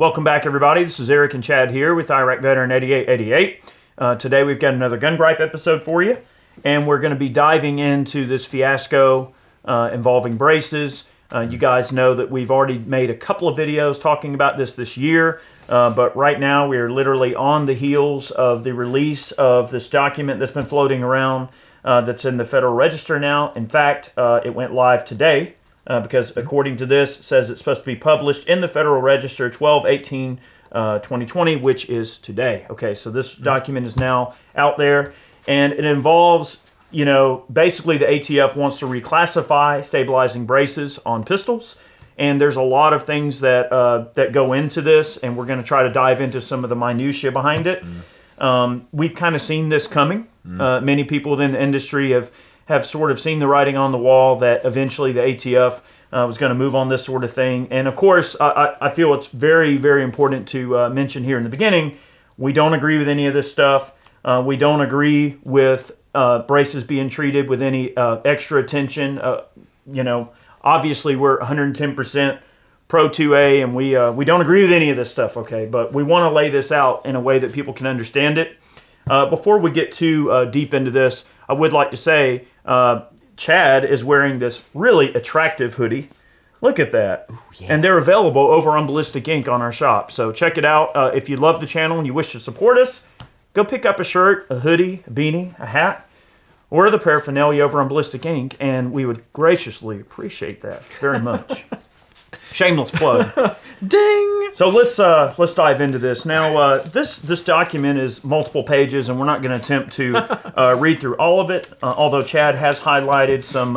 Welcome back, everybody. This is Eric and Chad here with Iraq Veteran 8888. Today we've got another Gun Gripe episode for you, and we're going to be diving into this fiasco involving braces. You guys know that we've already made a couple of videos talking about this year, but right now we are literally on the heels of the release of this document that's been floating around that's in the Federal Register now. In fact, it went live today. Because according to this, it says it's supposed to be published in the Federal Register 12/18/2020, which is today. Okay, so this document is now out there, and it involves, basically the ATF wants to reclassify stabilizing braces on pistols, and there's a lot of things that that go into this, and we're going to try to dive into some of the minutiae behind it. We've kind of seen this coming. Many people within the industry have sort of seen the writing on the wall that eventually the ATF was going to move on this sort of thing. And of course, I feel it's very, very important to mention here in the beginning, we don't agree with any of this stuff. We don't agree with braces being treated with any extra attention. Obviously we're 110% pro 2A, and we don't agree with any of this stuff, okay? But we want to lay this out in a way that people can understand it. Before we get too deep into this, I would like to say Chad is wearing this really attractive hoodie. Look at that. Ooh, yeah. And they're available over on Ballistic Ink on our shop. So check it out. If you love the channel and you wish to support us, go pick up a shirt, a hoodie, a beanie, a hat, or the paraphernalia over on Ballistic Ink, and we would graciously appreciate that very much. Shameless plug. Ding! So let's dive into this. Now, this document is multiple pages, and we're not going to attempt to read through all of it, although Chad has highlighted some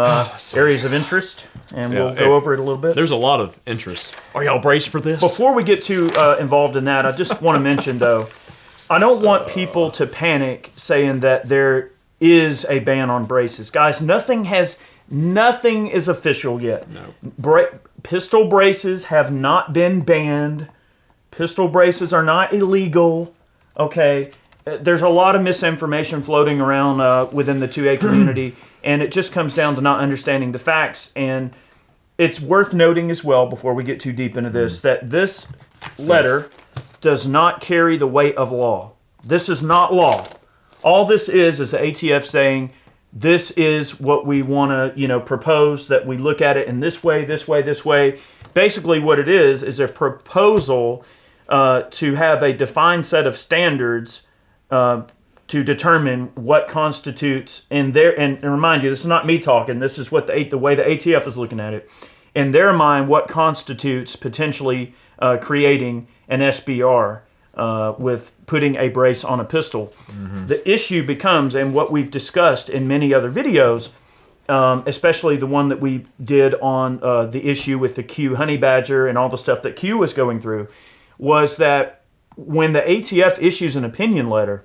areas of interest, and we'll go over it a little bit. There's a lot of interest. Are y'all braced for this? Before we get too involved in that, I just want to mention, though, I don't want people to panic saying that there is a ban on braces. Guys, nothing is official yet. No. Pistol braces have not been banned. Pistol braces are not illegal. Okay, there's a lot of misinformation floating around within the 2A community, and it just comes down to not understanding the facts. And it's worth noting as well, before we get too deep into this, that this letter does not carry the weight of law. This is not law. All this is the ATF saying, this is what we want to, propose, that we look at it in this way, this way, this way. Basically what it is a proposal to have a defined set of standards to determine what constitutes, and remind you, this is not me talking, this is what the way the ATF is looking at it. In their mind, what constitutes potentially creating an SBR with putting a brace on a pistol. The issue becomes, and what we've discussed in many other videos, especially the one that we did on the issue with the Q honey badger and all the stuff that Q was going through, was that when the ATF issues an opinion letter,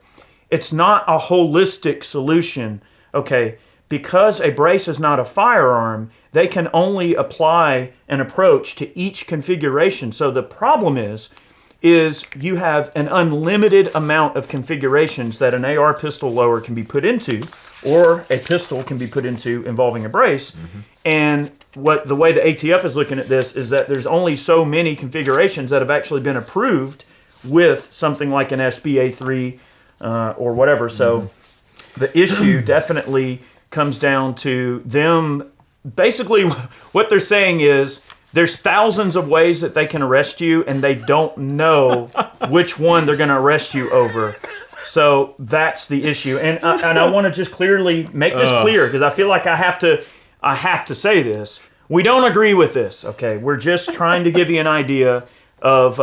it's not a holistic solution. Okay, because a brace is not a firearm, they can only apply an approach to each configuration. So the problem is you have an unlimited amount of configurations that an AR pistol lower can be put into, or a pistol can be put into involving a brace. And the way the ATF is looking at this is that there's only so many configurations that have actually been approved with something like an SBA3 or whatever. So the issue definitely comes down to them. Basically, what they're saying is, there's thousands of ways that they can arrest you, and they don't know which one they're going to arrest you over. So that's the issue. And I want to just clearly make this clear, because I feel like I have to say this. We don't agree with this, okay? We're just trying to give you an idea of,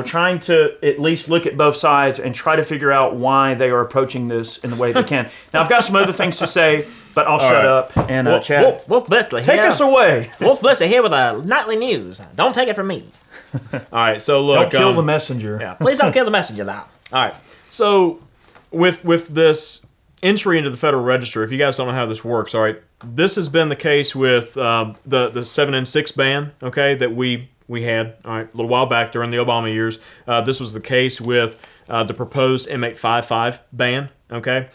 trying to at least look at both sides and try to figure out why they are approaching this in the way they can. Now, I've got some other things to say, but I'll shut up and Chad, Wolf Blessley take us away. Wolf Blessley here with a nightly news. Don't take it from me. All right, so look. Don't kill the messenger. Yeah, please don't kill the messenger now. All right, so with this entry into the Federal Register, if you guys don't know how this works, all right, this has been the case with the 7.6 ban, okay, that we had, all right, a little while back during the Obama years. This was the case with the proposed M855 ban, okay?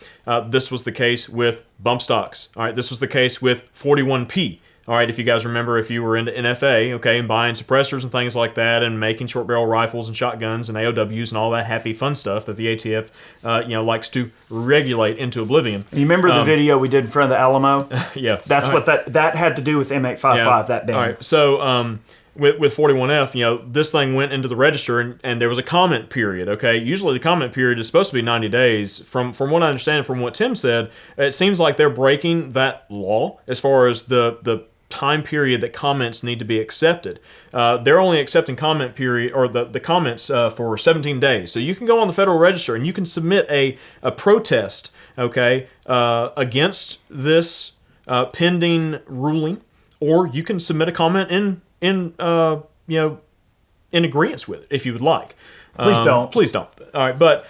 This was the case with bump stocks, all right? This was the case with 41P, All right, if you guys remember, if you were into NFA, okay, and buying suppressors and things like that, and making short barrel rifles and shotguns and AOWs and all that happy fun stuff that the ATF, likes to regulate into oblivion. You remember the video we did in front of the Alamo? Yeah, That's what that had to do with M855. That ban. All right, so with 41F, this thing went into the register, and there was a comment period. Okay, usually the comment period is supposed to be 90 days. From what I understand, from what Tim said, it seems like they're breaking that law as far as the time period that comments need to be accepted. They're only accepting comment period or the comments for 17 days. So you can go on the Federal Register and you can submit a protest, okay, against this pending ruling, or you can submit a comment in agreement with it if you would like. Please don't. Please don't. All right, but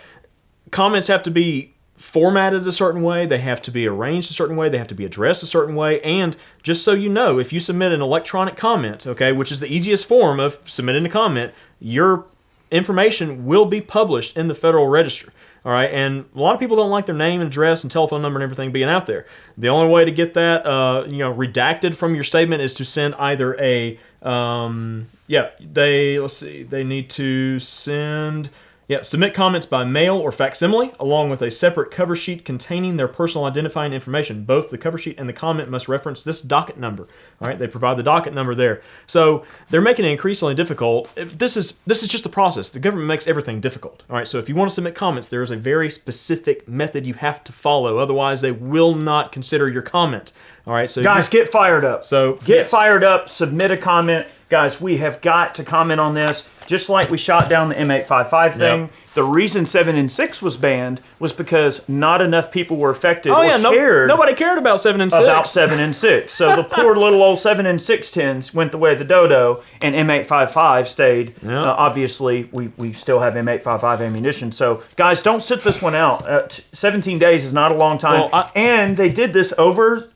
comments have to be formatted a certain way, they have to be arranged a certain way, they have to be addressed a certain way, and just so you know, if you submit an electronic comment, okay, which is the easiest form of submitting a comment, your information will be published in the Federal Register. All right, and a lot of people don't like their name and address and telephone number and everything being out there. The only way to get that, redacted from your statement is to send either a, they need to send. Submit comments by mail or facsimile, along with a separate cover sheet containing their personal identifying information. Both the cover sheet and the comment must reference this docket number. All right, they provide the docket number there. So they're making it increasingly difficult. This is just the process. The government makes everything difficult. All right, so if you want to submit comments, there is a very specific method you have to follow. Otherwise, they will not consider your comment. All right, so guys, get fired up. So get fired up. Submit a comment, guys. We have got to comment on this. Just like we shot down the M855 thing, Yep. The reason 7 and 6 was banned was because not enough people were affected cared nobody cared about 7 and 6. about 7 and 6. So the poor little old 7 and 610s went the way of the dodo, and M855 stayed. Yep. Obviously, we still have M855 ammunition. So guys, don't sit this one out. 17 days is not a long time. And they did this over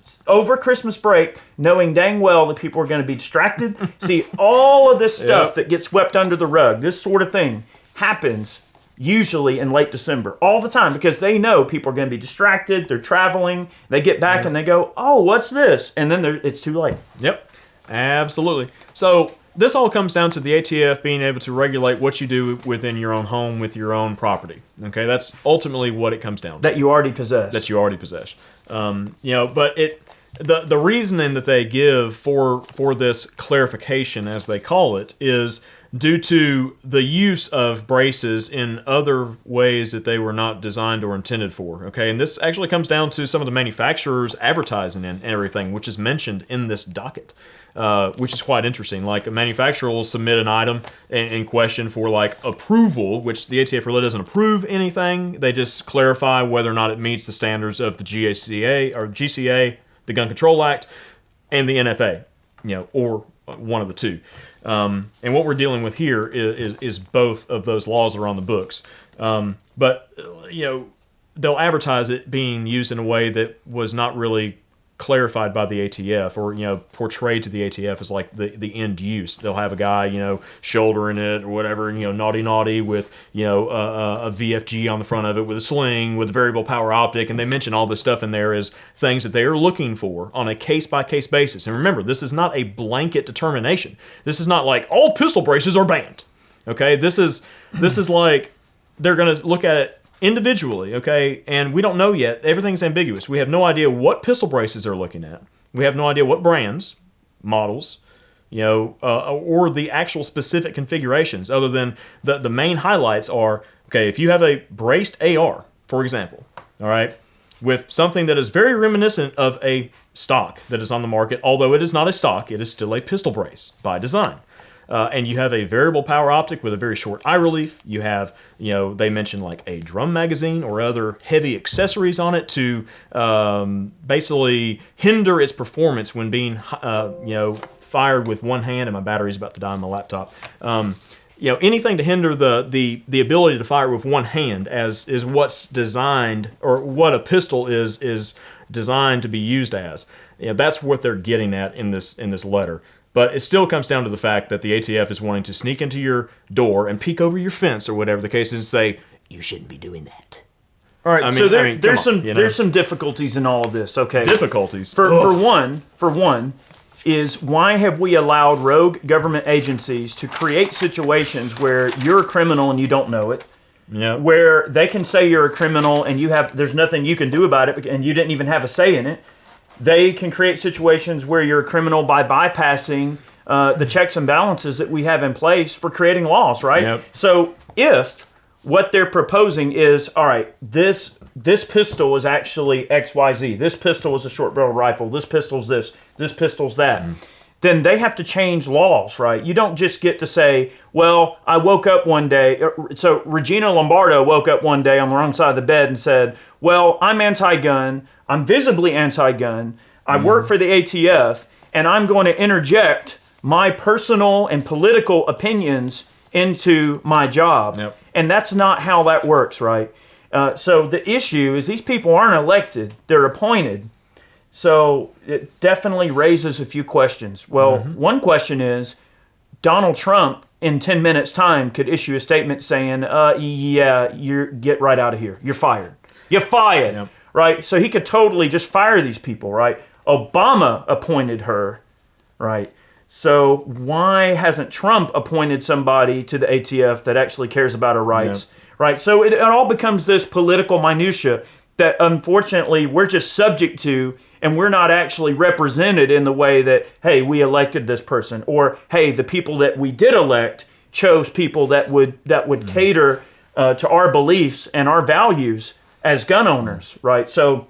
Christmas break, knowing dang well that people are going to be distracted. See, all of this stuff that gets swept under the rug, this sort of thing, happens usually in late December, all the time, because they know people are going to be distracted, they're traveling, they get back and they go, oh, what's this? And then it's too late. Yep, absolutely. So this all comes down to the ATF being able to regulate what you do within your own home with your own property. Okay, that's ultimately what it comes down to. That you already possess. That you already possess. But the reasoning that they give for this clarification, as they call it, is due to the use of braces in other ways that they were not designed or intended for. Okay, and this actually comes down to some of the manufacturers' advertising and everything, which is mentioned in this docket. Which is quite interesting. Like, a manufacturer will submit an item in question for like approval, which the ATF really doesn't approve anything. They just clarify whether or not it meets the standards of the GCA, the Gun Control Act, and the NFA, or one of the two. And what we're dealing with here is both of those laws that are on the books. But they'll advertise it being used in a way that was not really clarified by the ATF, or portrayed to the ATF as like the end use. They'll have a guy shouldering it or whatever, naughty with a VFG on the front of it with a sling with a variable power optic, and they mention all this stuff in there as things that they are looking for on a case-by-case basis. And remember, this is not a blanket determination. This is not like all pistol braces are banned. Okay, this is like they're going to look at it individually, okay? And we don't know yet. Everything's ambiguous. We have no idea what pistol braces they're looking at. We have no idea what brands, models, or the actual specific configurations, other than the main highlights are, okay, if you have a braced AR, for example, all right, with something that is very reminiscent of a stock that is on the market, although it is not a stock, it is still a pistol brace by design. And you have a variable power optic with a very short eye relief. You have, they mention like a drum magazine or other heavy accessories on it to basically hinder its performance when being, fired with one hand. And my battery's about to die on my laptop. Anything to hinder the ability to fire with one hand, as is what's designed, or what a pistol is designed to be used as. That's what they're getting at in this letter. But it still comes down to the fact that the ATF is wanting to sneak into your door and peek over your fence, or whatever the case is, and say, you shouldn't be doing that. All right, there's some difficulties in all of this. Okay, difficulties for one, is why have we allowed rogue government agencies to create situations where you're a criminal and you don't know it, Yeah. where they can say you're a criminal and there's nothing you can do about it and you didn't even have a say in it. They can create situations where you're a criminal by bypassing the checks and balances that we have in place for creating laws, right? Yep. So if what they're proposing is, all right, this pistol is actually XYZ, this pistol is a short barrel rifle, this pistol's this pistol's that, then they have to change laws, right? You don't just get to say, well, I woke up one day, so Regina Lombardo woke up one day on the wrong side of the bed and said, well, I'm anti-gun, I'm visibly anti-gun, I work for the ATF, and I'm going to interject my personal and political opinions into my job. Yep. And that's not how that works, right? So the issue is these people aren't elected, they're appointed. So it definitely raises a few questions. Well, one question is, Donald Trump in 10 minutes time could issue a statement saying, yeah, get right out of here. You're fired. You're fired, Yep. right? So he could totally just fire these people, right? Obama appointed her, right? So why hasn't Trump appointed somebody to the ATF that actually cares about our rights, right? So it all becomes this political minutia that unfortunately we're just subject to, and we're not actually represented in the way that, hey, we elected this person, or hey, the people that we did elect chose people that would cater to our beliefs and our values as gun owners, right? So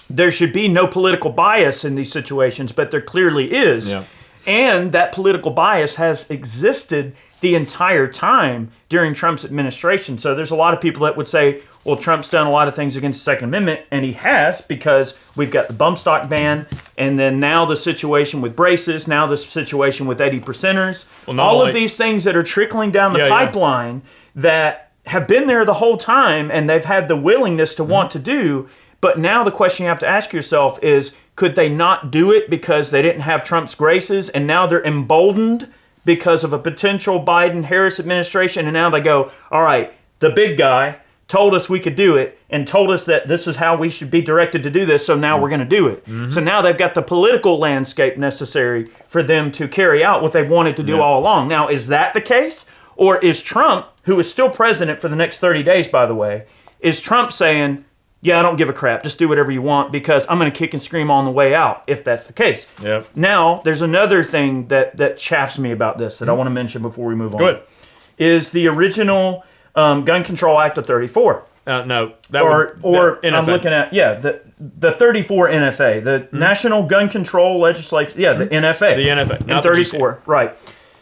there should be no political bias in these situations, but there clearly is. Yeah. And that political bias has existed the entire time during Trump's administration. So there's a lot of people that would say, well, Trump's done a lot of things against the Second Amendment, and he has, because we've got the bump stock ban, and then now the situation with braces, now the situation with 80%ers. Well, all of these things that are trickling down the pipeline that have been there the whole time, and they've had the willingness to want to do. But now the question you have to ask yourself is, could they not do it because they didn't have Trump's graces, and now they're emboldened because of a potential Biden-Harris administration, and now they go, all right, the big guy told us we could do it and told us that this is how we should be directed to do this, so now we're going to do it. So now they've got the political landscape necessary for them to carry out what they've wanted to do all along. Now, is that the case? Or is Trump, who is still president for the next 30 days, by the way, is Trump saying, yeah, I don't give a crap, just do whatever you want because I'm going to kick and scream on the way out, if that's the case. Yep. Now, there's another thing that chaffs me about this that I want to mention before we move on. Good. Is the original Gun Control Act of 34. No. I'm looking at, the 34 NFA, the National Gun Control Legislation, the NFA. The NFA. And 34, right.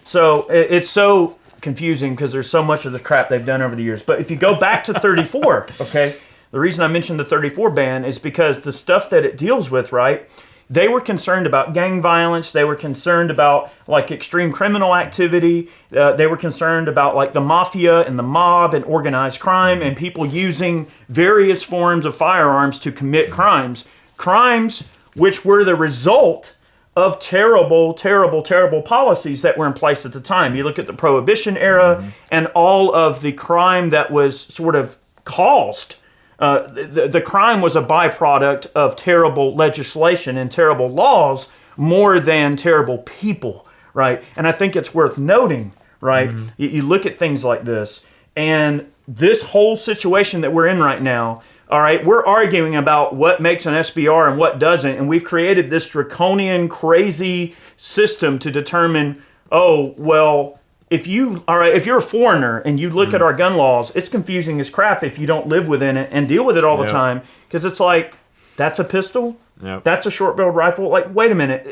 So it's so confusing because there's so much of the crap they've done over the years. But if you go back to 34, okay, the reason I mentioned the 34 ban is because the stuff that it deals with, right, they were concerned about gang violence. They were concerned about like extreme criminal activity. They were concerned about like the mafia and the mob and organized crime and people using various forms of firearms to commit crimes. Crimes which were the result of terrible, terrible, terrible policies that were in place at the time. You look at the Prohibition era and all of the crime that was sort of caused. The crime was a byproduct of terrible legislation and terrible laws more than terrible people, right? And I think it's worth noting, right? You look at things like this, and this whole situation that we're in right now, all right, we're arguing about what makes an SBR and what doesn't, and we've created this draconian, crazy system to determine, oh, well, if you're a foreigner and you look at our gun laws, it's confusing as crap if you don't live within it and deal with it all the time, because it's like, that's a pistol? That's a short-barreled rifle? Like, wait a minute.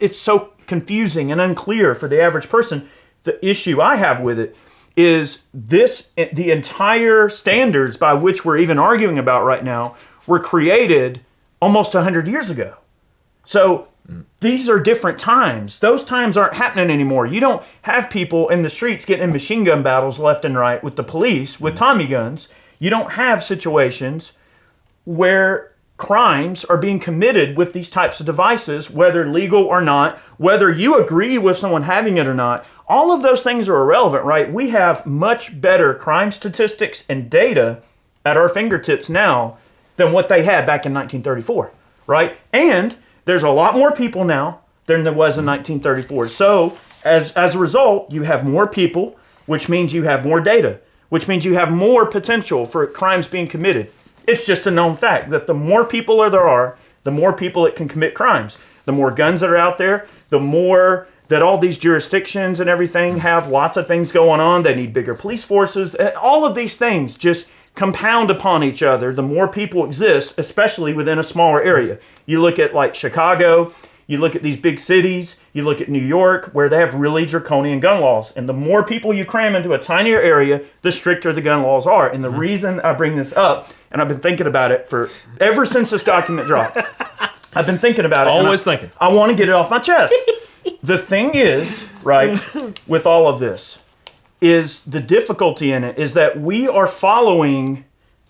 It's so confusing and unclear for the average person. The issue I have with it is the entire standards by which we're even arguing about right now were created almost 100 years ago. So these are different times. Those times aren't happening anymore. You don't have people in the streets getting in machine gun battles left and right with the police, with Tommy guns. You don't have situations where crimes are being committed with these types of devices, whether legal or not, whether you agree with someone having it or not. All of those things are irrelevant, right? We have much better crime statistics and data at our fingertips now than what they had back in 1934, right? And there's a lot more people now than there was in 1934. So as a result, you have more people, which means you have more data, which means you have more potential for crimes being committed. It's just a known fact that the more people there are, the more people that can commit crimes. The more guns that are out there, the more that all these jurisdictions and everything have lots of things going on. They need bigger police forces. All of these things just compound upon each other. The more people exist, especially within a smaller area. You look at like Chicago, you look at these big cities, you look at New York, where they have really draconian gun laws. And the more people you cram into a tinier area, the stricter the gun laws are. And the reason I bring this up, and I've been thinking about it for ever since this document dropped, I've been thinking about it. Always thinking. I want to get it off my chest. The thing is, right, with all of this, is the difficulty in it is that we are following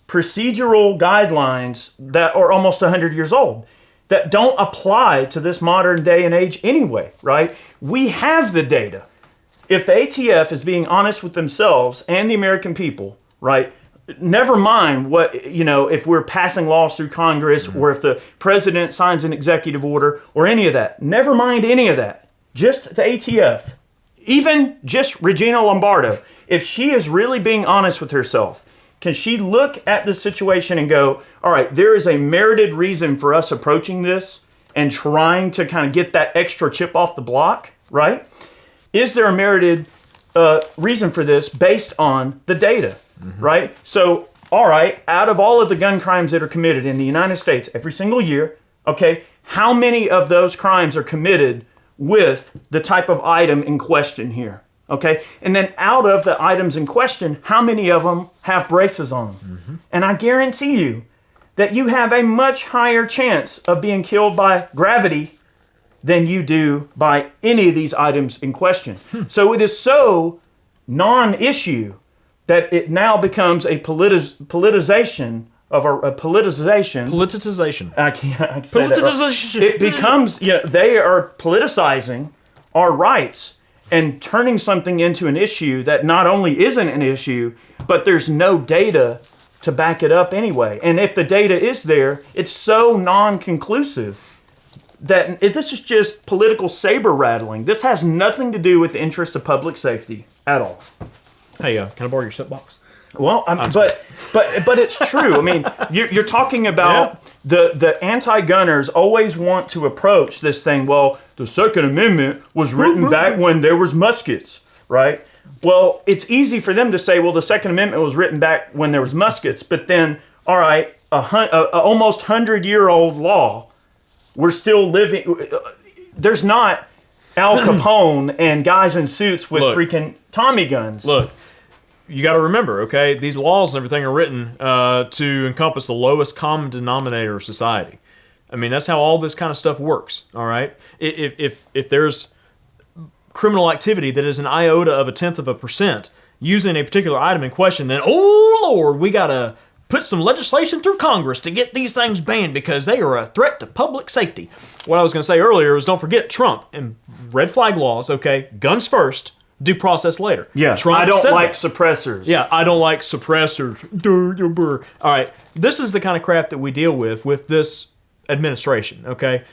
procedural guidelines that are almost 100 years old, that don't apply to this modern day and age anyway, right? We have the data. If the ATF is being honest with themselves and the American people, right, never mind what, if we're passing laws through Congress or if the president signs an executive order or any of that, never mind any of that. Just the ATF, even just Regina Lombardo, if she is really being honest with herself, can she look at the situation and go, all right, there is a merited reason for us approaching this and trying to kind of get that extra chip off the block, right? Is there a merited reason for this based on the data, right? So, all right, out of all of the gun crimes that are committed in the United States every single year, okay, how many of those crimes are committed with the type of item in question here? Okay, and then out of the items in question, how many of them have braces on them? And I guarantee you that you have a much higher chance of being killed by gravity than you do by any of these items in question. So it is so non-issue that it now becomes a politicization of a politicization. Politicization. I can't say that right. Politicization. It becomes, they are politicizing our rights and turning something into an issue that not only isn't an issue, but there's no data to back it up anyway. And if the data is there, it's so non-conclusive that this is just political saber rattling. This has nothing to do with the interest of public safety at all. Hey, can I borrow your soapbox? Well, but it's true. I mean, you're talking about the anti-gunners always want to approach this thing. Well, the Second Amendment was written back when there was muskets, right? Well, it's easy for them to say, well, the Second Amendment was written back when there was muskets. But then, all right, a almost 100-year-old law, we're still living. There's not Al Capone and guys in suits with freaking Tommy guns. Look. You got to remember, okay, these laws and everything are written to encompass the lowest common denominator of society. I mean, that's how all this kind of stuff works, all right? If there's criminal activity that is an iota of 0.1% using a particular item in question, then, oh, Lord, we got to put some legislation through Congress to get these things banned because they are a threat to public safety. What I was going to say earlier was don't forget Trump and red flag laws, okay, guns first, due process later. Yeah, Trump I don't like that. suppressors. Yeah, I don't like suppressors. All right, this is the kind of crap that we deal with this administration, okay?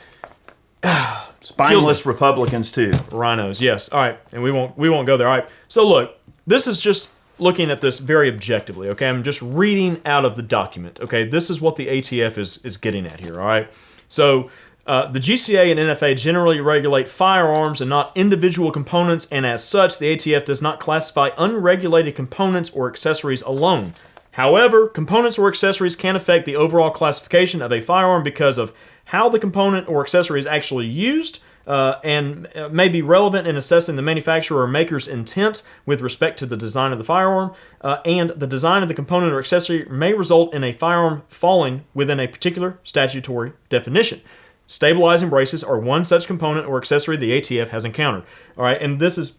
Spineless Republicans, too. Rhinos, yes. All right, and we won't go there. All right, so look, this is just looking at this very objectively, okay? I'm just reading out of the document, okay? This is what the ATF is getting at here, all right? So the GCA and NFA generally regulate firearms and not individual components, and as such, the ATF does not classify unregulated components or accessories alone. However, components or accessories can affect the overall classification of a firearm because of how the component or accessory is actually used, and may be relevant in assessing the manufacturer or maker's intent with respect to the design of the firearm, and the design of the component or accessory may result in a firearm falling within a particular statutory definition. Stabilizing braces are one such component or accessory the ATF has encountered. All right, and this is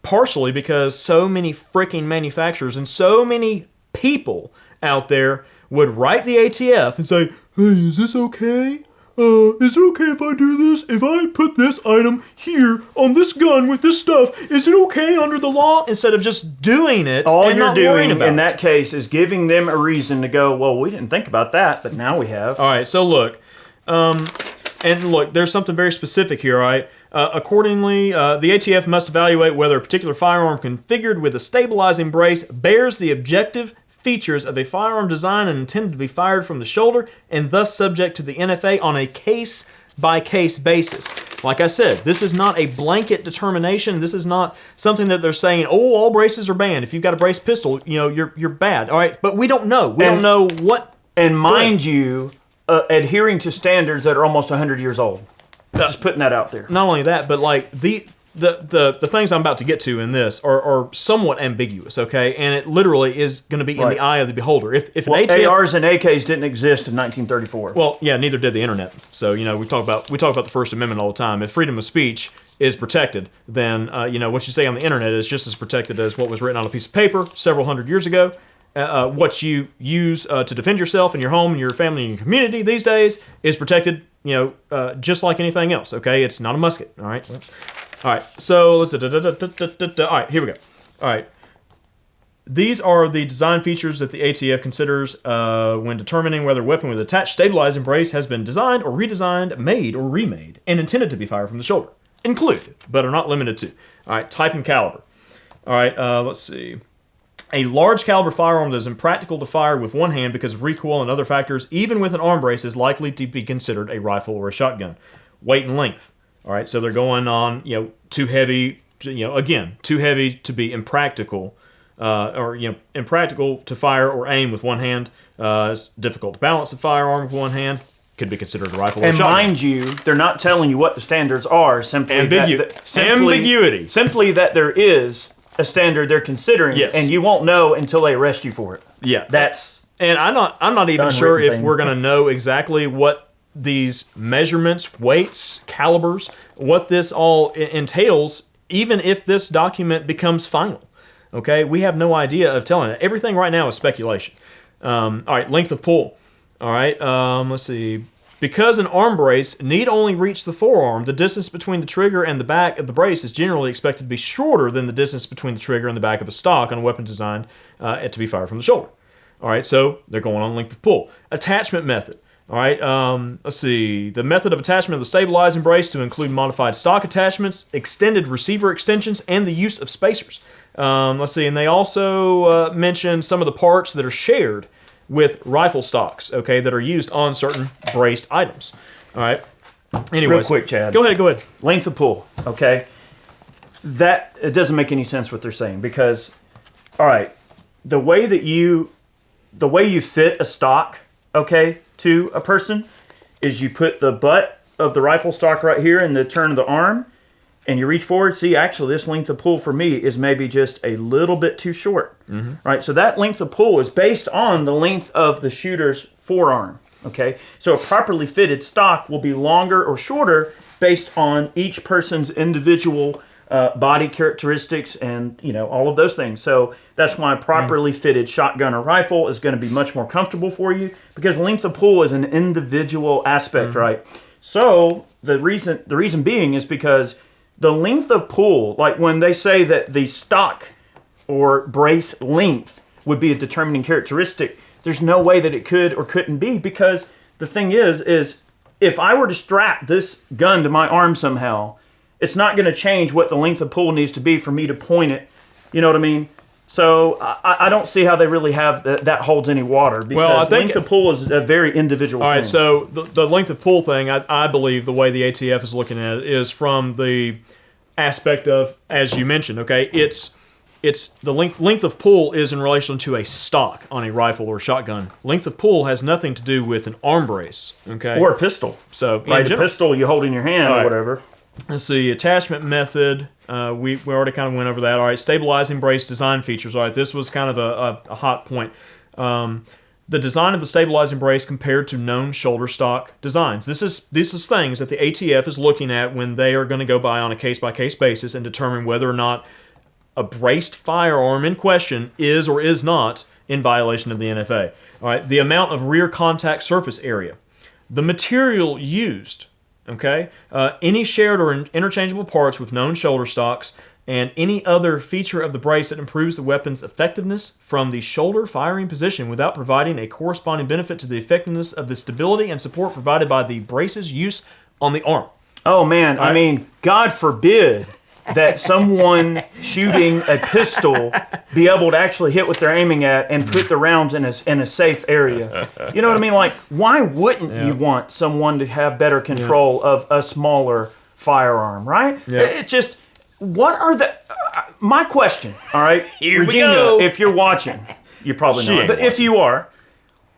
partially because so many freaking manufacturers and so many people out there would write the ATF and say, hey, is this okay? Is it okay if I do this? If I put this item here on this gun with this stuff, is it okay under the law? Instead of just doing it all and you're not doing about in that case is giving them a reason to go, well, we didn't think about that, but now we have. All right, so look, And look, there's something very specific here, all right? Accordingly, the ATF must evaluate whether a particular firearm configured with a stabilizing brace bears the objective features of a firearm designed and intended to be fired from the shoulder, and thus subject to the NFA on a case-by-case basis. Like I said, this is not a blanket determination. This is not something that they're saying, oh, all braces are banned. If you've got a brace pistol, you're bad. All right, but we don't know. We don't know what. And mind you, adhering to standards that are almost 100 years old. Just putting that out there. Not only that, but like the things I'm about to get to in this are somewhat ambiguous, okay? And it literally is going to be in the eye of the beholder. If an ATF, ARs and AKs didn't exist in 1934. well, yeah, neither did the internet. So we talk about the First Amendment all the time. If freedom of speech is protected, then what you say on the internet is just as protected as what was written on a piece of paper several hundred years ago. What you use to defend yourself and your home and your family and your community these days is protected, just like anything else. Okay, it's not a musket. All right. All right. So let's. All right. Here we go. All right. These are the design features that the ATF considers when determining whether a weapon with attached stabilizing brace has been designed or redesigned, made or remade, and intended to be fired from the shoulder. Include, but are not limited to. All right. Type and caliber. All right. Let's see. A large caliber firearm that is impractical to fire with one hand because of recoil and other factors, even with an arm brace, is likely to be considered a rifle or a shotgun. Weight and length. All right, so they're going on, too heavy, too heavy to be impractical, or impractical to fire or aim with one hand. It's difficult to balance a firearm with one hand. Could be considered a rifle or a shotgun. And mind you, they're not telling you what the standards are. Simply ambiguity. Simply that there is a standard they're considering, yes. And you won't know until they arrest you for it. Yeah, And I'm not even sure if we're going to know exactly what these measurements, weights, calibers, what this all entails, even if this document becomes final. Okay, we have no idea of telling it. Everything right now is speculation. All right, length of pull. All right, let's see. Because an arm brace need only reach the forearm, the distance between the trigger and the back of the brace is generally expected to be shorter than the distance between the trigger and the back of a stock on a weapon designed to be fired from the shoulder. All right, so they're going on length of pull. Attachment method. All right, let's see. The method of attachment of the stabilizing brace to include modified stock attachments, extended receiver extensions, and the use of spacers. Let's see, and they also mention some of the parts that are shared with rifle stocks, okay, that are used on certain braced items. All right. Anyways, real quick, Chad. Go ahead. Length of pull, okay? That, it doesn't make any sense what they're saying because, all right, the way you fit a stock, okay, to a person is you put the butt of the rifle stock right here in the turn of the arm, and you reach forward. See, actually, this length of pull for me is maybe just a little bit too short. Mm-hmm. Right? So that length of pull is based on the length of the shooter's forearm. Okay? So a properly fitted stock will be longer or shorter based on each person's individual body characteristics and, all of those things. So that's why a properly fitted shotgun or rifle is going to be much more comfortable for you because length of pull is an individual aspect, right? So the reason being is because the length of pull, like when they say that the stock or brace length would be a determining characteristic, there's no way that it could or couldn't be because the thing is if I were to strap this gun to my arm somehow, it's not going to change what the length of pull needs to be for me to point it. You know what I mean? So I don't see how they really have that holds any water because length of pull is a very individual thing. All right, so the length of pull thing, I believe the way the ATF is looking at it is from the aspect of, as you mentioned, okay, it's the length of pull is in relation to a stock on a rifle or shotgun. Length of pull has nothing to do with an arm brace, okay? Or a pistol. So, right, the pistol you hold in your hand or whatever. Let's see, attachment method. We already kind of went over that. All right, stabilizing brace design features. All right, this was kind of a hot point. The design of the stabilizing brace compared to known shoulder stock designs. This is things that the ATF is looking at when they are going to go by on a case-by-case basis and determine whether or not a braced firearm in question is or is not in violation of the NFA. All right, the amount of rear contact surface area. The material used. Okay, any shared or interchangeable parts with known shoulder stocks and any other feature of the brace that improves the weapon's effectiveness from the shoulder firing position without providing a corresponding benefit to the effectiveness of the stability and support provided by the brace's use on the arm. Oh man, I right. mean, God forbid that someone shooting a pistol be able to actually hit what they're aiming at and put the rounds in a safe area. You know what I mean? Like, why wouldn't you want someone to have better control of a smaller firearm, right? Yeah. It just, what are the, my question, all right? Here we Regina, go. if you're watching, you're probably She not, ain't but if you are,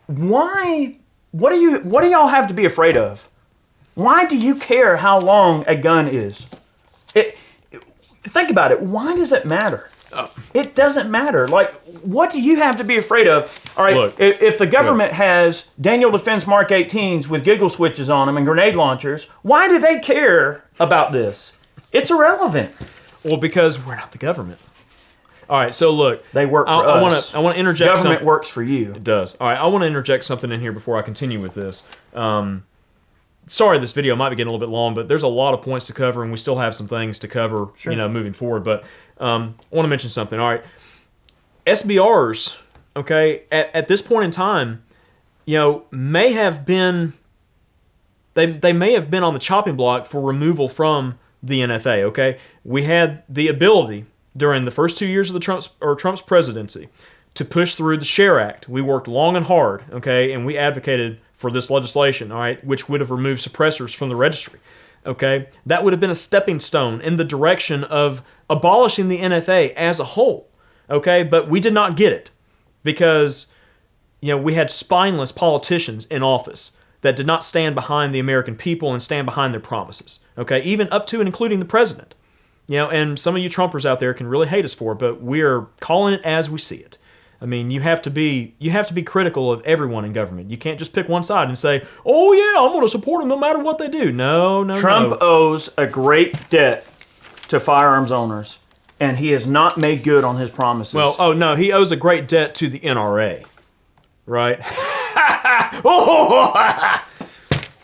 why, what do y'all have to be afraid of? Why do you care how long a gun is? Think about it. Why does it matter? It doesn't matter. Like, what do you have to be afraid of? All right, Look, if the government has Daniel Defense Mark 18s with giggle switches on them and grenade launchers, why do they care about this? It's irrelevant. Well, because we're not the government. All right, so look. They work for us. I want to interject Government something. works for you. It does. All right, I want to interject something in here before I continue with this. Sorry, this video might be getting a little bit long, but there's a lot of points to cover, and we still have some things to cover, moving forward. But I want to mention something. All right, SBRs, okay, at this point in time, may have been they may have been on the chopping block for removal from the NFA. Okay, we had the ability during the first 2 years of Trump's presidency to push through the SHARE Act. We worked long and hard, okay, and we advocated for this legislation, all right, which would have removed suppressors from the registry, okay? That would have been a stepping stone in the direction of abolishing the NFA as a whole, okay? But we did not get it because, we had spineless politicians in office that did not stand behind the American people and stand behind their promises, okay? Even up to and including the president. And some of you Trumpers out there can really hate us for it, but we're calling it as we see it. I mean, you have to be critical of everyone in government. You can't just pick one side and say, "Oh yeah, I'm going to support them no matter what they do." No. Trump owes a great debt to firearms owners, and he has not made good on his promises. Well, no, he owes a great debt to the NRA, right?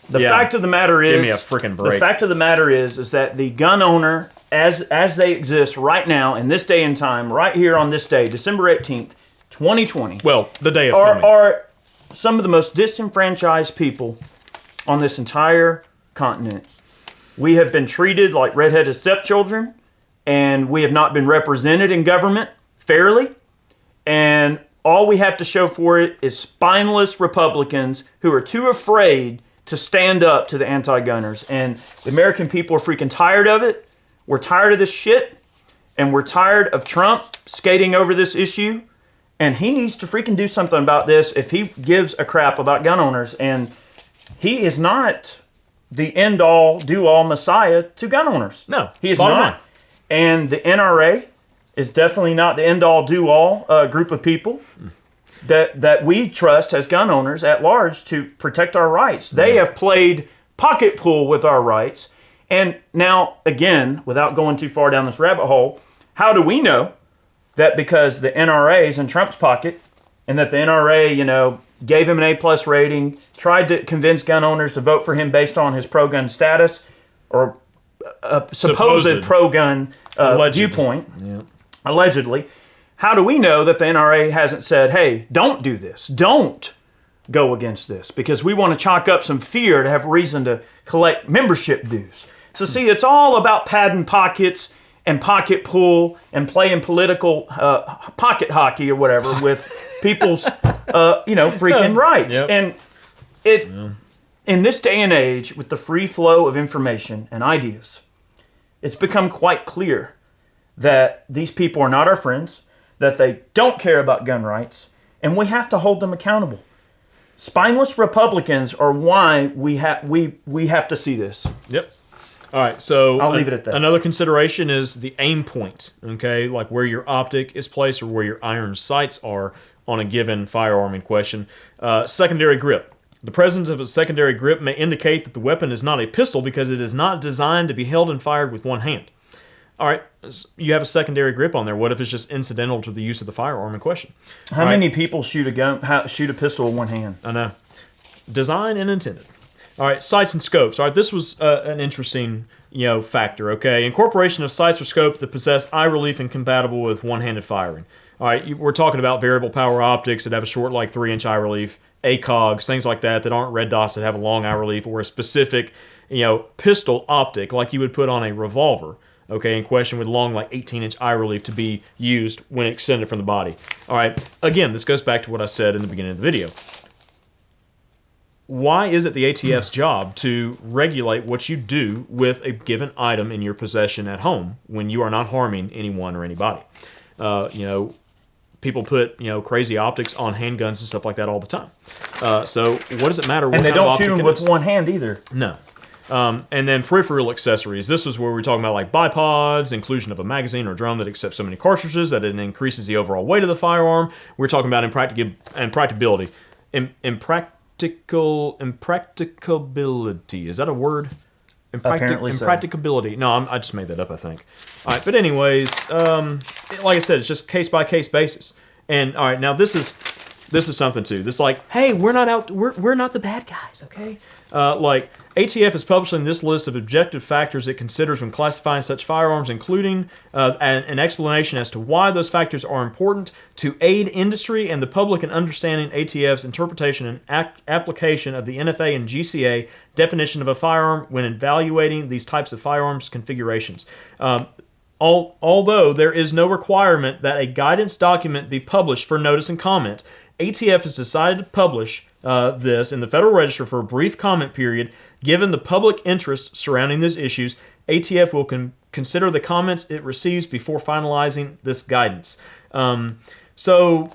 The fact of the matter is, give me a freaking break. The fact of the matter is that the gun owner, as they exist right now in this day and time, right here on this day, December 18th, 2020. Well, the day of filming. Are some of the most disenfranchised people on this entire continent. We have been treated like redheaded stepchildren, and we have not been represented in government fairly. And all we have to show for it is spineless Republicans who are too afraid to stand up to the anti-gunners. And the American people are freaking tired of it. We're tired of this shit. And we're tired of Trump skating over this issue. And he needs to freaking do something about this if he gives a crap about gun owners. And he is not the end-all, do-all messiah to gun owners. No, he is bottom not. line. And the NRA is definitely not the end-all, do-all group of people that we trust as gun owners at large to protect our rights. They have played pocket pool with our rights. And now, again, without going too far down this rabbit hole, how do we know that because the NRA is in Trump's pocket and that the NRA, gave him an A+ rating, tried to convince gun owners to vote for him based on his pro-gun status or supposed pro-gun viewpoint, allegedly. How do we know that the NRA hasn't said, hey, don't do this, don't go against this, because we want to chalk up some fear to have reason to collect membership dues. So see, it's all about padding pockets and pocket pool and playing political pocket hockey or whatever with people's, freaking rights. Yep. And in this day and age, with the free flow of information and ideas, it's become quite clear that these people are not our friends, that they don't care about gun rights, and we have to hold them accountable. Spineless Republicans are why we have to see this. Yep. All right, so I'll leave it at that. Another consideration is the aim point, okay? Like where your optic is placed or where your iron sights are on a given firearm in question. Secondary grip. The presence of a secondary grip may indicate that the weapon is not a pistol because it is not designed to be held and fired with one hand. All right, you have a secondary grip on there. What if it's just incidental to the use of the firearm in question? How many people shoot a pistol with one hand? I know. Design and intended. All right, sights and scopes. All right, this was an interesting, factor, okay? Incorporation of sights or scopes that possess eye relief and compatible with one-handed firing. All right, we're talking about variable power optics that have a short, 3-inch eye relief, ACOGs, things like that aren't red dots that have a long eye relief, or a specific, pistol optic like you would put on a revolver, okay, in question with long, like 18-inch eye relief to be used when extended from the body. All right, again, this goes back to what I said in the beginning of the video. Why is it the ATF's job to regulate what you do with a given item in your possession at home when you are not harming anyone or anybody? People put crazy optics on handguns and stuff like that all the time. So what does it matter? What And they kind of don't optic shoot them it with is? one hand either. No. And then peripheral accessories. This is where we're talking about like bipods, inclusion of a magazine or drum that accepts so many cartridges that it increases the overall weight of the firearm. We're talking about impracticability. Impracticability. Is that a word? Apparently so. Impracticability. No, I just made that up, I think. All right, but anyways, like I said, it's just case-by-case basis. And all right, now this is something too. This like, hey, we're not the bad guys, okay? Like ATF is publishing this list of objective factors it considers when classifying such firearms, including an explanation as to why those factors are important to aid industry and the public in understanding ATF's interpretation and application of the NFA and GCA definition of a firearm when evaluating these types of firearms configurations. Although there is no requirement that a guidance document be published for notice and comment, ATF has decided to publish this in the Federal Register for a brief comment period. Given the public interest surrounding these issues, ATF will consider the comments it receives before finalizing this guidance. So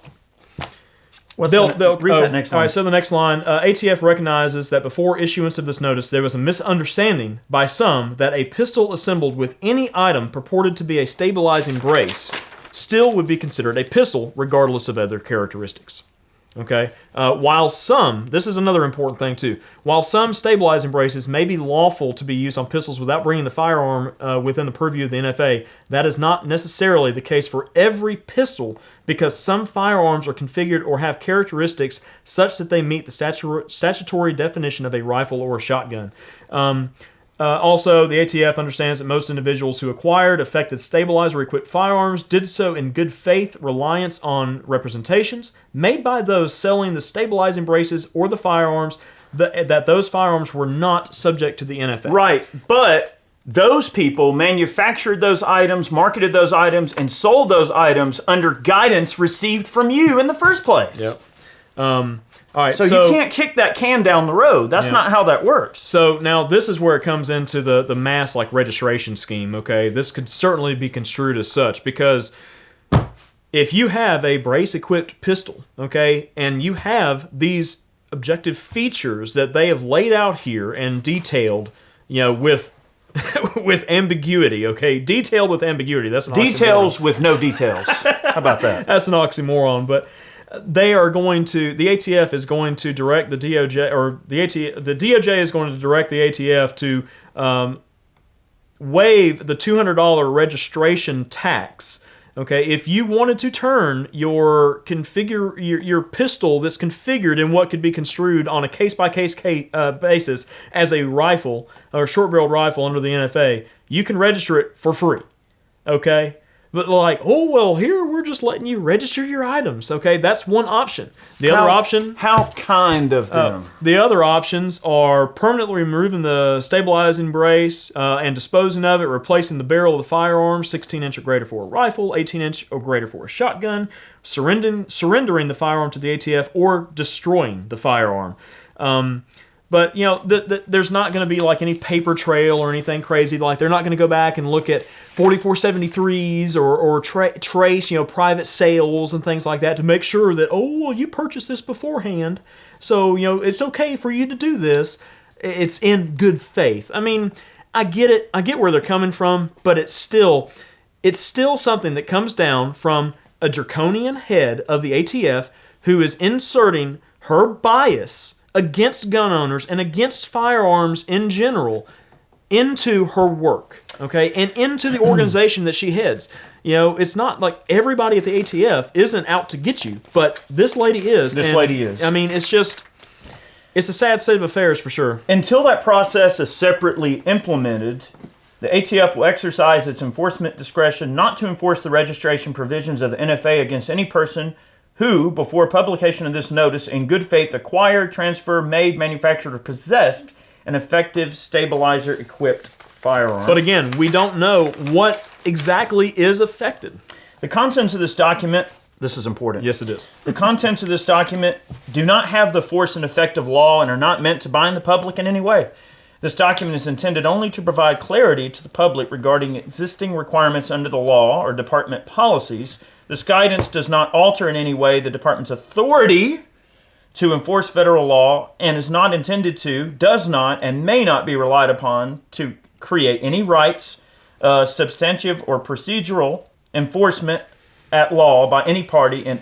they'll read that next line. All right, so the next line, ATF recognizes that before issuance of this notice, there was a misunderstanding by some that a pistol assembled with any item purported to be a stabilizing brace still would be considered a pistol regardless of other characteristics. Okay. While some, this is another important thing too, while some stabilizing braces may be lawful to be used on pistols without bringing the firearm within the purview of the NFA, that is not necessarily the case for every pistol because some firearms are configured or have characteristics such that they meet the statutory definition of a rifle or a shotgun. Also, the ATF understands that most individuals who acquired affected stabilizer-equipped firearms did so in good faith reliance on representations made by those selling the stabilizing braces or the firearms that those firearms were not subject to the NFA. Right, but those people manufactured those items, marketed those items, and sold those items under guidance received from you in the first place. Yep. All right, So you can't kick that can down the road. That's not how that works. So now this is where it comes into the mass like registration scheme, okay? This could certainly be construed as such because if you have a brace-equipped pistol, okay, and you have these objective features that they have laid out here and detailed, with with ambiguity, okay? Detailed with ambiguity. That's an Details oxymoron. with no details. How about that? That's an oxymoron, but the ATF is going to direct the DOJ, or the DOJ is going to direct the ATF to waive the $200 registration tax. Okay, if you wanted to turn your pistol that's configured in what could be construed on a case-by-case basis as a rifle or a short-barreled rifle under the NFA, you can register it for free. Okay. But like, oh, well, here we're just letting you register your items. Okay, that's one option. The other option... How kind of them. The other options are permanently removing the stabilizing brace and disposing of it, replacing the barrel of the firearm, 16-inch or greater for a rifle, 18-inch or greater for a shotgun, surrendering the firearm to the ATF, or destroying the firearm. But, there's not going to be like any paper trail or anything crazy. Like, they're not going to go back and look at 4473s or trace, private sales and things like that to make sure that, you purchased this beforehand. So, it's okay for you to do this. It's in good faith. I mean, I get it. I get where they're coming from, but it's still something that comes down from a draconian head of the ATF who is inserting her bias against gun owners and against firearms in general into her work, okay, and into the organization that she heads. It's not like everybody at the ATF isn't out to get you, but this lady is. This lady is. I mean, it's a sad state of affairs for sure. Until that process is separately implemented, the ATF will exercise its enforcement discretion not to enforce the registration provisions of the NFA against any person who, before publication of this notice, in good faith acquired, transferred, made, manufactured, or possessed an effective stabilizer-equipped firearm. But again, we don't know what exactly is affected. The contents of this document, this is important. Yes, it is. The contents of this document do not have the force and effect of law and are not meant to bind the public in any way. This document is intended only to provide clarity to the public regarding existing requirements under the law or department policies. This guidance does not alter in any way the department's authority to enforce federal law and is not intended to, does not, and may not be relied upon to create any rights, substantive or procedural enforcement at law by any party in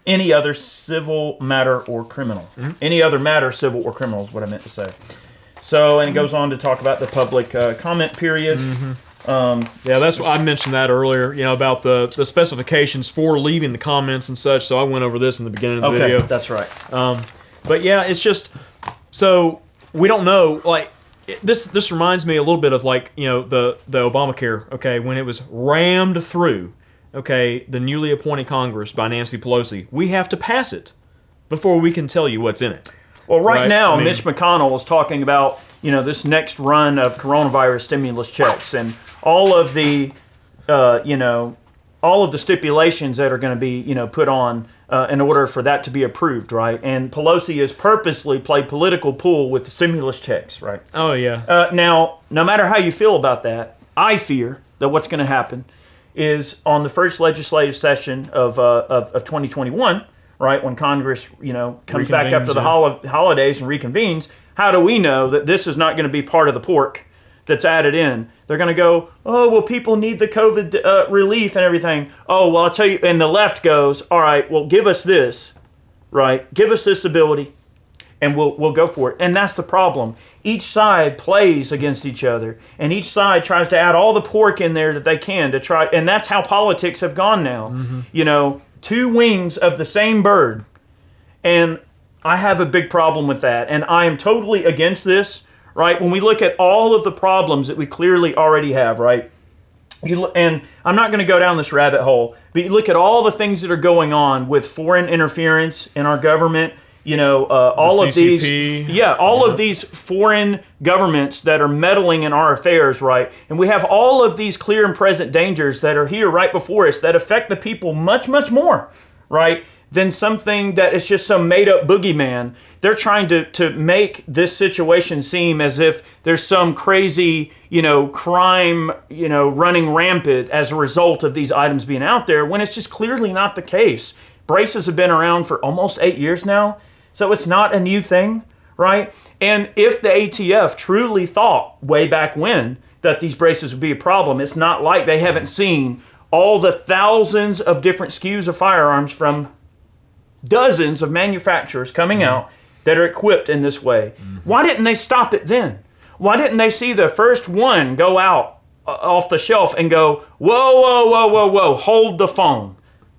any other civil matter or criminal. Any other matter, civil or criminal is what I meant to say. So, and it goes on to talk about the public comment period. Yeah, that's what I mentioned that earlier, about the specifications for leaving the comments and such. So I went over this in the beginning of the video. That's right. But yeah, it's just, so we don't know, this reminds me a little bit of the Obamacare, okay, when it was rammed through, okay, the newly appointed Congress by Nancy Pelosi. We have to pass it before we can tell you what's in it. Well, right now, Mitch McConnell is talking about, this next run of coronavirus stimulus checks and all of the, all of the stipulations that are going to be, put on in order for that to be approved, right? And Pelosi has purposely played political pool with the stimulus checks, right? Oh, yeah. Now, no matter how you feel about that, I fear that what's going to happen is on the first legislative session of 2021, right, when Congress, comes back after the holidays and reconvenes, how do we know that this is not going to be part of the pork that's added in? They're going to go, oh, well, people need the COVID relief and everything. Oh, well, I'll tell you, and the left goes, all right, well, give us this, right? Give us this ability, and we'll go for it. And that's the problem. Each side plays against each other, and each side tries to add all the pork in there that they can to try, and that's how politics have gone now. Two wings of the same bird. And I have a big problem with that. And I am totally against this, right? When we look at all of the problems that we clearly already have, right? And I'm not going to go down this rabbit hole, but you look at all the things that are going on with foreign interference in our government, all of these, of these foreign governments that are meddling in our affairs, right? And we have all of these clear and present dangers that are here right before us that affect the people much, much more, right, than something that is just some made-up boogeyman. They're trying to make this situation seem as if there's some crazy, crime, running rampant as a result of these items being out there, when it's just clearly not the case. Braces have been around for almost 8 years now. So it's not a new thing, right? And if the ATF truly thought way back when that these braces would be a problem, it's not like they haven't seen all the thousands of different SKUs of firearms from dozens of manufacturers coming out that are equipped in this way. Why didn't they stop it then? Why didn't they see the first one go out off the shelf and go, whoa, whoa, whoa, whoa, whoa, hold the phone.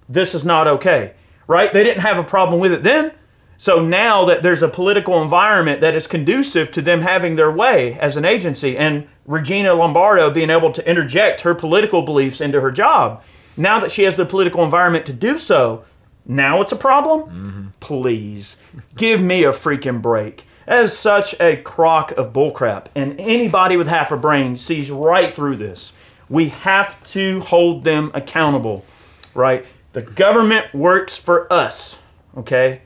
This is not okay, right? They didn't have a problem with it then. So now that there's a political environment that is conducive to them having their way as an agency, and Regina Lombardo being able to interject her political beliefs into her job, now that she has the political environment to do so, now it's a problem? Please, give me a freaking break. That is such a crock of bullcrap, and anybody with half a brain sees right through this. We have to hold them accountable, right? The government works for us, okay?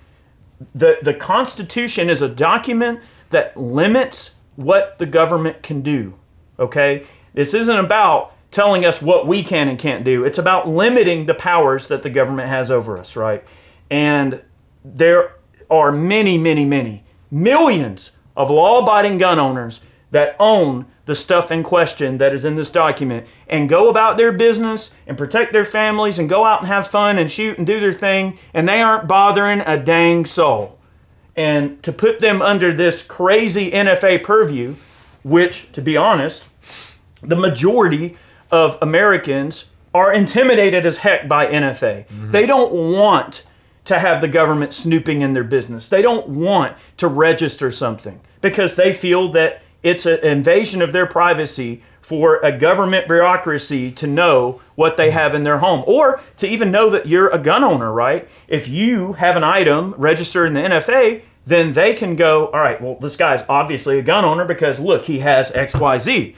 The Constitution is a document that limits what the government can do, okay? This isn't about telling us what we can and can't do. It's about limiting the powers that the government has over us, right? And there are many, many, many, millions of law-abiding gun owners that own the stuff in question that is in this document and go about their business and protect their families and go out and have fun and shoot and do their thing, and they aren't bothering a dang soul. And to put them under this crazy NFA purview, which, to be honest, the majority of Americans are intimidated as heck by NFA. They don't want to have the government snooping in their business. They don't want to register something because they feel that it's an invasion of their privacy for a government bureaucracy to know what they have in their home, or to even know that you're a gun owner, right? If you have an item registered in the NFA, then they can go, all right, well, this guy's obviously a gun owner because look, he has XYZ.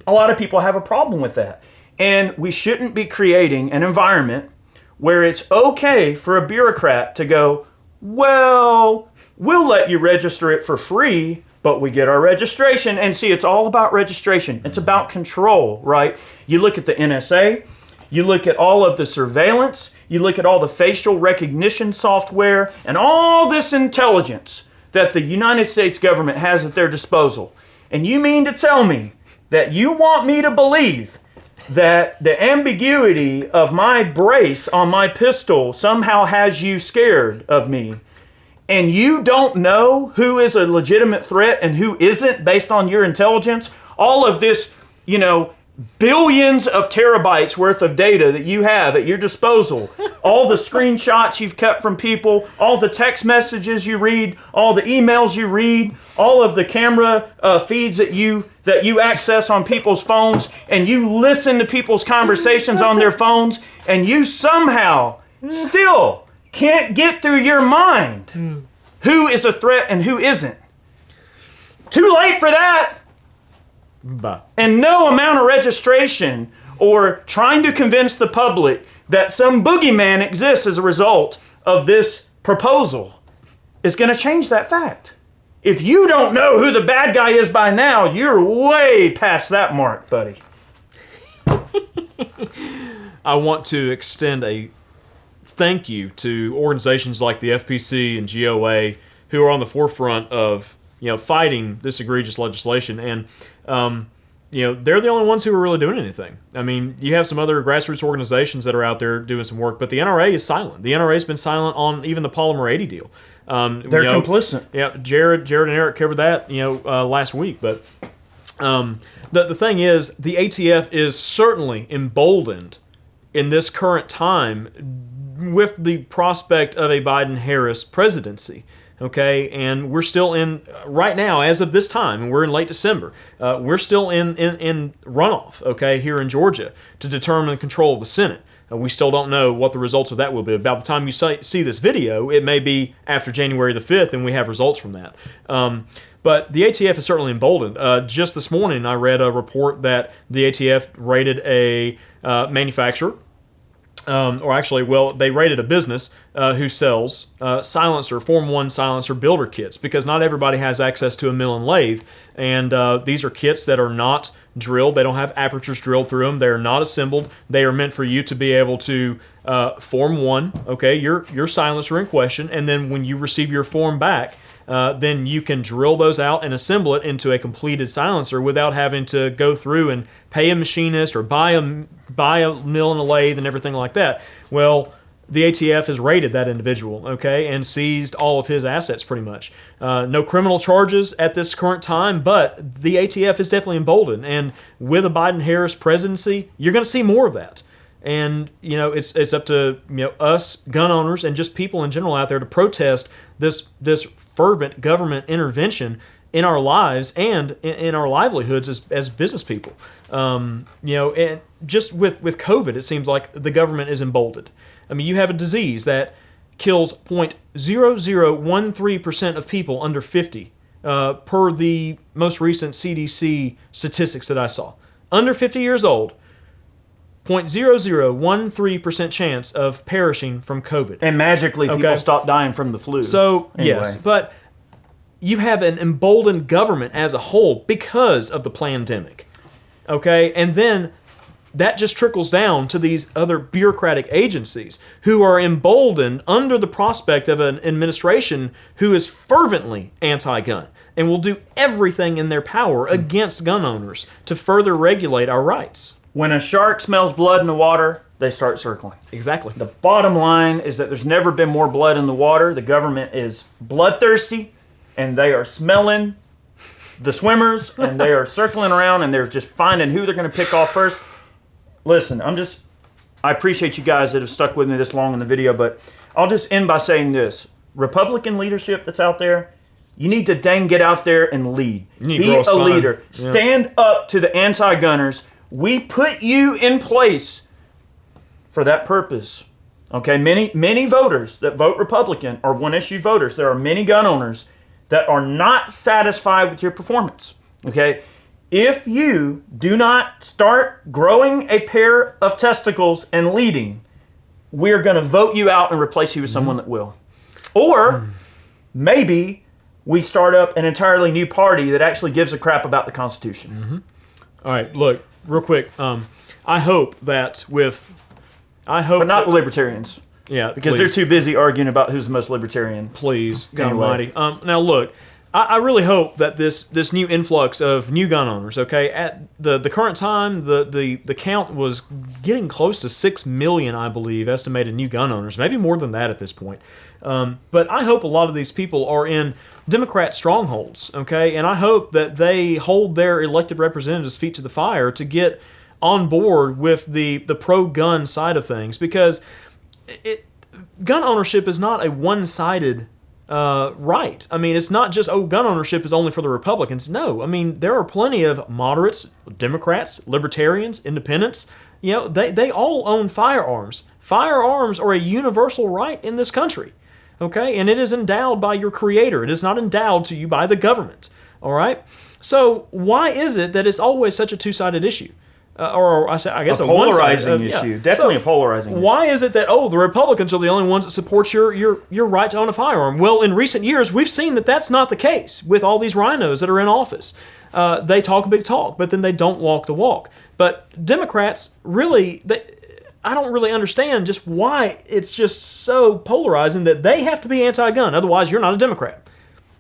A lot of people have a problem with that. And we shouldn't be creating an environment where it's okay for a bureaucrat to go, well, we'll let you register it for free, but we get our registration. And see, it's all about registration. It's about control, right? You look at the NSA, you look at all of the surveillance, you look at all the facial recognition software, and all this intelligence that the United States government has at their disposal. And you mean to tell me that you want me to believe that the ambiguity of my brace on my pistol somehow has you scared of me, and you don't know who is a legitimate threat and who isn't based on your intelligence? All of this, billions of terabytes worth of data that you have at your disposal, all the screenshots you've kept from people, all the text messages you read, all the emails you read, all of the camera feeds that you access on people's phones, and you listen to people's conversations on their phones, and you somehow still can't get through your mind who is a threat and who isn't. Too late for that. Bye. And no amount of registration or trying to convince the public that some boogeyman exists as a result of this proposal is going to change that fact. If you don't know who the bad guy is by now, you're way past that mark, buddy. I want to extend a thank you to organizations like the FPC and GOA who are on the forefront of fighting this egregious legislation, and they're the only ones who are really doing anything. I mean, you have some other grassroots organizations that are out there doing some work, but the NRA is silent. The NRA has been silent on even the Polymer 80 deal. They're complicit. Yeah, Jared and Eric covered that last week. But the thing is, the ATF is certainly emboldened in this current time with the prospect of a Biden-Harris presidency. Okay, and we're still in, right now, as of this time, and we're in late December, we're still in runoff, okay, here in Georgia to determine the control of the Senate. We still don't know what the results of that will be. About the time you see this video, it may be after January the 5th, and we have results from that. But the ATF is certainly emboldened. Just this morning, I read a report that the ATF raided a manufacturer, they raided a business who sells Form 1 silencer builder kits, because not everybody has access to a mill and lathe, and these are kits that are not drilled. They don't have apertures drilled through them. They are not assembled. They are meant for you to be able to Form 1, okay, your silencer in question, and then when you receive your form back, then you can drill those out and assemble it into a completed silencer without having to go through and pay a machinist or buy a mill and a lathe and everything like that. Well, the ATF has raided that individual, okay, and seized all of his assets pretty much. No criminal charges at this current time, but the ATF is definitely emboldened. And with a Biden-Harris presidency, you're going to see more of that. And it's up to us gun owners and just people in general out there to protest this fervent government intervention in our lives and in our livelihoods as business people. And just with COVID, it seems like the government is emboldened. I mean, you have a disease that kills 0.0013% of people under 50 per the most recent CDC statistics that I saw. Under 50 years old, 0.0013% chance of perishing from COVID. And magically, people stop dying from the flu. So, anyway. Yes, but you have an emboldened government as a whole because of the pandemic. Okay? And then that just trickles down to these other bureaucratic agencies who are emboldened under the prospect of an administration who is fervently anti-gun and will do everything in their power against gun owners to further regulate our rights. When a shark smells blood in the water, they start circling. Exactly. The bottom line is that there's never been more blood in the water. The government is bloodthirsty, and they are smelling the swimmers, and they are circling around, and they're just finding who they're going to pick off first. Listen, I appreciate you guys that have stuck with me this long in the video, but I'll just end by saying this. Republican leadership that's out there, you need to dang get out there and lead. Be a leader. Yeah. Stand up to the anti-gunners. We put you in place for that purpose. Okay, many voters that vote Republican are one-issue voters. There are many gun owners that are not satisfied with your performance. Okay, if you do not start growing a pair of testicles and leading, we're going to vote you out and replace you with someone that will. Or maybe we start up an entirely new party that actually gives a crap about the Constitution. All right, look, real quick. I hope that But not the libertarians. Yeah, Because please. they're too busy arguing about who's the most libertarian. Please, God Anyway. Almighty. Now, look, I really hope that this new influx of new gun owners, okay, at the current time, the count was getting close to 6 million, I believe, estimated new gun owners, maybe more than that at this point. But I hope a lot of these people are in Democrat strongholds, okay, and I hope that they hold their elected representatives' feet to the fire to get on board with the pro-gun side of things, because gun ownership is not a one-sided right. I mean, it's not just, gun ownership is only for the Republicans. No, I mean, there are plenty of moderates, Democrats, libertarians, independents. You know, they all own firearms. Firearms are a universal right in this country, okay? And it is endowed by your creator. It is not endowed to you by the government, all right? So why is it that it's always such a two-sided issue? Or I guess a polarizing one-sided issue. Definitely So, a polarizing issue. why is it that, the Republicans are the only ones that support your right to own a firearm? Well, in recent years, we've seen that that's not the case with all these rhinos that are in office. They talk a big talk, but then they don't walk the walk. But Democrats, really, I don't really understand just why it's just so polarizing that they have to be anti-gun. Otherwise, you're not a Democrat.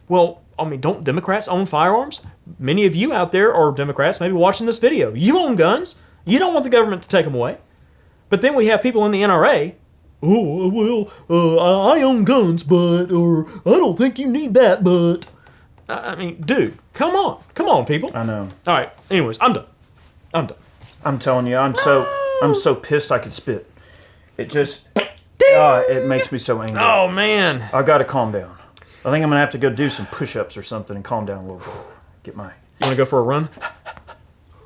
Well, I mean, don't Democrats own firearms? Many of you out there are Democrats, maybe watching this video. You own guns. You don't want the government to take them away. But then we have people in the NRA. I own guns, or I don't think you need that, but... I mean, dude, come on, people. I know. All right, anyways, I'm done. I'm telling you, I'm so pissed I could spit. It just, it makes me so angry. Oh, man. I gotta calm down. I think I'm gonna have to go do some push-ups or something and calm down a little bit. Get my... You want to go for a run?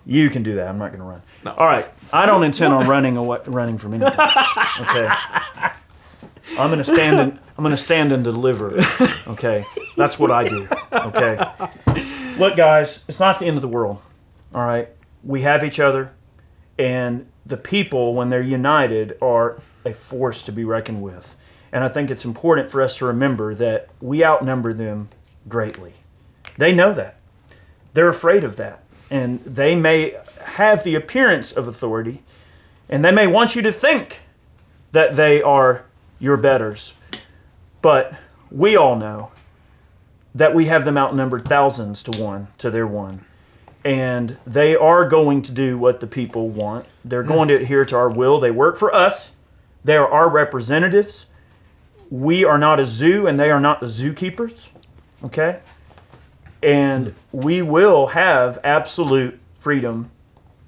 You can do that. I'm not gonna run. No. All right. I don't intend on running from anything. Okay. I'm gonna stand and deliver. Okay. That's what I do. Okay. Look, guys, it's not the end of the world. All right. We have each other, and the people, when they're united, are a force to be reckoned with. And I think it's important for us to remember that we outnumber them greatly. They know that. They're afraid of that. And they may have the appearance of authority, and they may want you to think that they are your betters. But we all know that we have them outnumbered thousands to 1 to their 1. And they are going to do what the people want. They're going to adhere to our will. They work for us. They are our representatives. We are not a zoo, and they are not the zookeepers. Okay? And we will have absolute freedom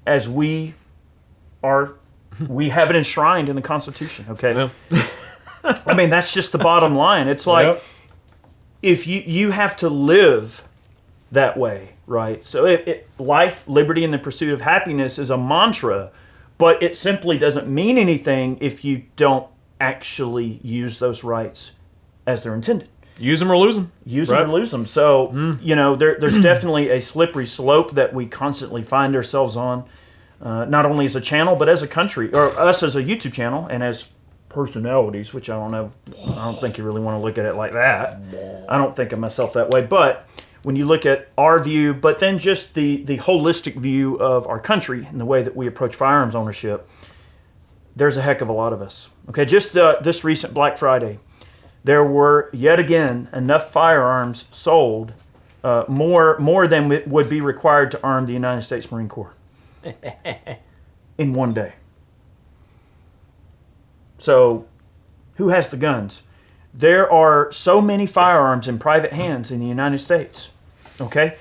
as we have it enshrined in the Constitution. Okay? Yeah. I mean, that's just the bottom line. It's like, Yep. if you have to live that way, right? So life, liberty, and the pursuit of happiness is a mantra, but it simply doesn't mean anything if you don't actually use those rights as they're intended. Use them or lose them. Use them or lose them. So, there's definitely a slippery slope that we constantly find ourselves on, not only as a channel, but as a country, or us as a YouTube channel, and as personalities, which I don't think you really want to look at it like that. I don't think of myself that way. But when you look at our view, but then just the holistic view of our country and the way that we approach firearms ownership, there's a heck of a lot of us. Okay, just this recent Black Friday, there were yet again enough firearms sold, more than would be required to arm the United States Marine Corps in one day. So, who has the guns? There are so many firearms in private hands in the United States. Okay,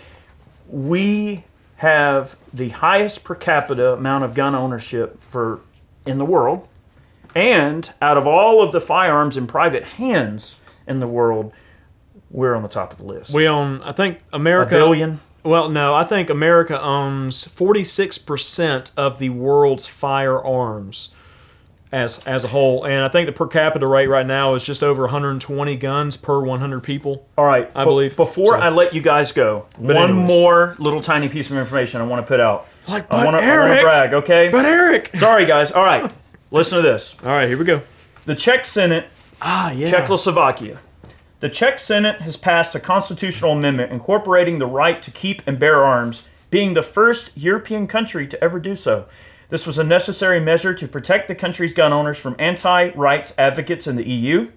we have the highest per capita amount of gun ownership in the world. And out of all of the firearms in private hands in the world, we're on the top of the list. We own, I think, America... $1 billion? Well, no, I think America owns 46% of the world's firearms. as a whole. And I think the per capita rate right now is just over 120 guns per 100 people. All right. I believe. Before I let you guys go, one anyways. more little tiny piece of information I want to put out. Like, I but want to Eric, brag, okay? but Eric. Sorry, guys. All right. Listen to this. All right, here we go. The Czech Senate, Yeah. Czechoslovakia. The Czech Senate has passed a constitutional amendment incorporating the right to keep and bear arms, being the first European country to ever do so. This was a necessary measure to protect the country's gun owners from anti-rights advocates in the EU,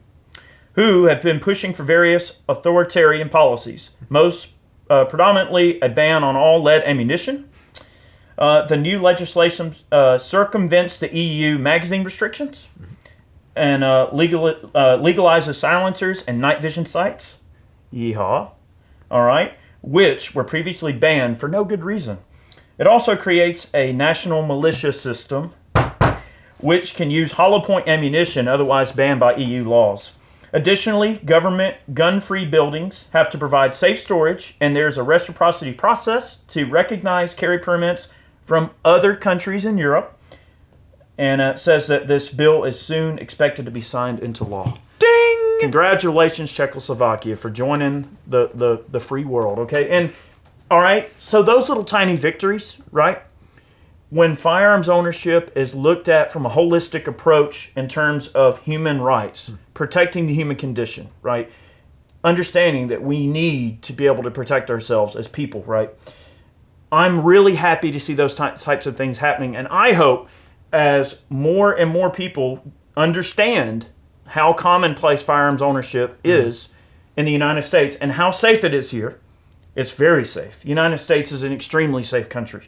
who have been pushing for various authoritarian policies, most predominantly a ban on all lead ammunition. The new legislation circumvents the EU magazine restrictions and legalizes silencers and night vision sights. Yeehaw. All right. Which were previously banned for no good reason. It also creates a national militia system which can use hollow point ammunition otherwise banned by EU laws. Additionally, government gun-free buildings have to provide safe storage, and there's a reciprocity process to recognize carry permits from other countries in Europe. And it says that this bill is soon expected to be signed into law. Ding! Congratulations, Czechoslovakia, for joining the free world, okay? And, all right, so those little tiny victories, right? When firearms ownership is looked at from a holistic approach in terms of human rights, protecting the human condition, right? Understanding that we need to be able to protect ourselves as people, right? I'm really happy to see those types of things happening, and I hope as more and more people understand how commonplace firearms ownership is in the United States and how safe it is here. It's very safe. The United States is an extremely safe country.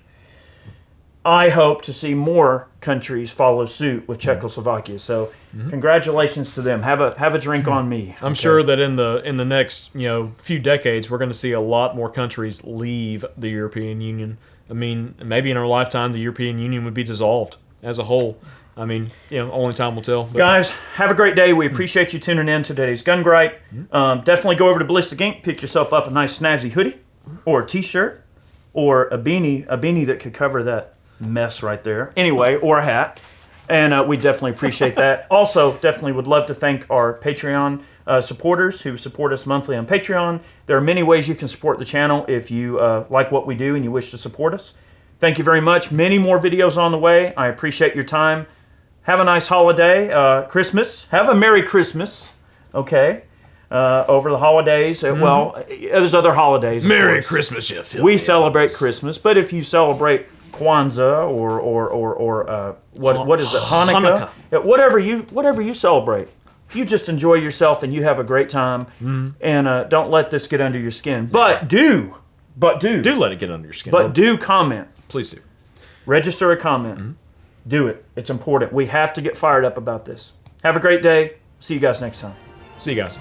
I hope to see more countries follow suit with Czechoslovakia. So, congratulations to them. Have a drink on me. I'm sure that in the next few decades, we're going to see a lot more countries leave the European Union. I mean, maybe in our lifetime, the European Union would be dissolved as a whole. I mean, only time will tell. But. Guys, have a great day. We appreciate you tuning in to today's Gun Gripe. Definitely go over to Ballistic Ink, pick yourself up a nice snazzy hoodie, or a t-shirt, or a beanie that could cover that mess right there. Anyway, or a hat. And we definitely appreciate that. Also, definitely would love to thank our Patreon supporters who support us monthly on Patreon. There are many ways you can support the channel if you like what we do and you wish to support us. Thank you very much. Many more videos on the way. I appreciate your time. Have a nice holiday, Christmas. Have a Merry Christmas, okay, over the holidays. Well, there's other holidays. Merry Christmas, you filthy We celebrate dogs. Christmas, but if you celebrate Kwanzaa or what is it, Hanukkah? Yeah, whatever you celebrate, you just enjoy yourself and you have a great time, and don't let this get under your skin. But do let it get under your skin. But do comment. Please do. Register a comment. Do it. It's important. We have to get fired up about this. Have a great day. See you guys next time. See you guys.